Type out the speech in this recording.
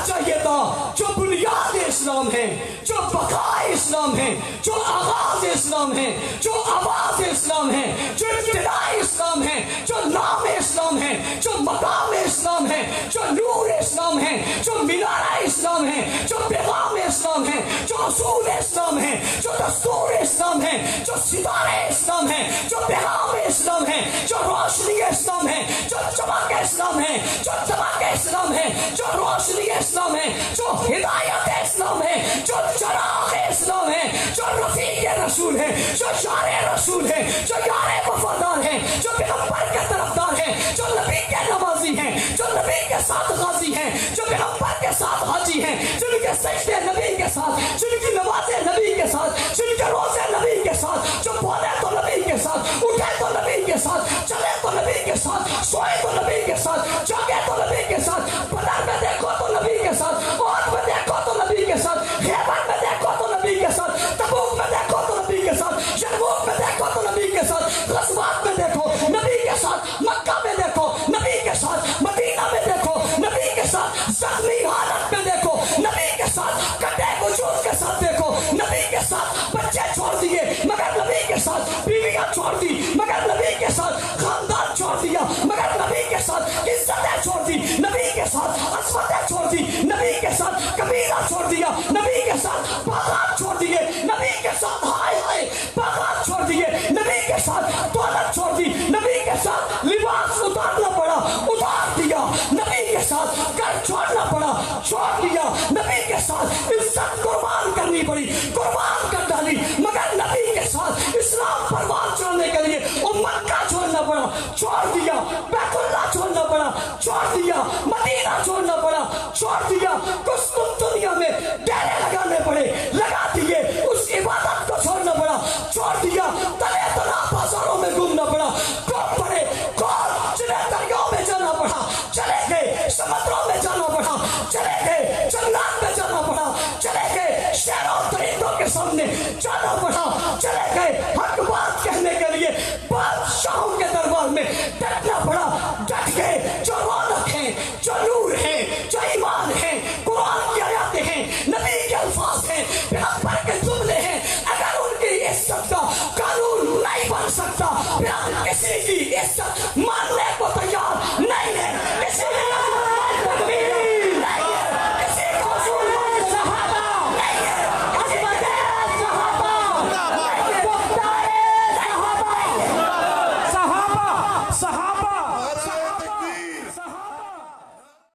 چاہیے تھا جو بنیاد اسلام ہے، جو بقائے اسلام ہے، جو آغاز اسلام ہے، جو آواز اسلام ہے، جو ابتداء اسلام ہے، جو نام اسلام ہے، جو مقام اسلام ہے، جو نور اسلام ہے، جو مینارہ اسلام ہے، جو پیغام اسلام ہے، جو اصول اسلام ہے، جو دستور اسلام ہے، جو ستارے اسلام ہے، جو پیغام اسلام ہے، جو روشنی اسلام ہے، جو چمک اسلام ہے، جو چمک اسلام ہے، جو روشنی اسلام ہے، جو ہدایت اسلام ہے، جو چراغ اسلام ہے، جو رفیق رسول ہے، جو شار رسول ہے، جو یار وفادار ہے، جو پیغمبر کے طرفدار ہے، جو نبی کے نمازی ہیں، جو نبی کے ساتھ غازی ہیں، جو پیغمبر کے ساتھ حاجی ہیں، جن کے سجدے نبی کے ساتھ، جن کی نمازیں نبی کے ساتھ، جن کے روزے نبی کے ساتھ، جو بولے تو نبی کے ساتھ، اٹھے تو نبی کے ساتھ، چلے تو نبی کے ساتھ، سوئے تو نبی کے ساتھ، جاگے تو نبی کے ساتھ، بدر میں دیکھو تو نبی کے ساتھ، عہد میں دیکھو تو نبی کے ساتھ، خیبر میں دیکھو تو نبی کے ساتھ، تبوک میں دیکھو تو نبی کے ساتھ، یرموک میں دیکھو تو نبی کے ساتھ، غزوات میں دیکھو نبی کے ساتھ، مکہ میں دیکھو نبی کے ساتھ، مدینہ میں دیکھو نبی کے ساتھ، زخمی حالت میں دیکھو نبی کے ساتھ، کٹے وجود کے ساتھ دیکھو نبی کے ساتھ، بچے چھوڑ دیے مگر نبی کے ساتھ، بیویاں چھوڑ دی مگر نبی کے ساتھ، خاندان چھوڑ دیا مگر نبی کے ساتھ، عزتیں چھوڑ دی نبی کے ساتھ، عصمتیں چھوڑ دی نبی کے ساتھ، قبیلہ چھوڑ دیا نبی کے ساتھ، باغات چھوڑ دیے نبی کے ساتھ، ہائے ہائے باغات چھوڑ دیے نبی کے ساتھ، دولت چھوڑ دی نبی کے ساتھ، لباس اتارنا پڑا اتار دیا نبی کے ساتھ، گھر چھوڑنا پڑا چھوڑ دیا نبی کے ساتھ، عزت قربان کرنی پڑی قربان کر ڈالی مگر نبی کے ساتھ، اسلام پروان چڑھنے کے لیے مکہ چھوڑنا پڑا چھوڑ دیا، بیت اللہ چھوڑنا پڑا چھوڑ دیا، مدینہ چھوڑنا پڑا چھوڑ دیا، کچھ دنیا میں ڈیرے لگانے پڑے لگا دیے، اس عبادت کو چھوڑنا پڑا چھوڑ دیا، تلے تنا بازاروں میں گھومنا پڑا کوپ پڑے کون چلے دریاؤں میں جانا پڑا چلے گئے، سمندروں میں جانا پڑا چلے گئے، جنگلات میں جانا پڑا چلے گئے، شہروں درندوں کے سامنے جانا پڑا چلے گئے، حق بات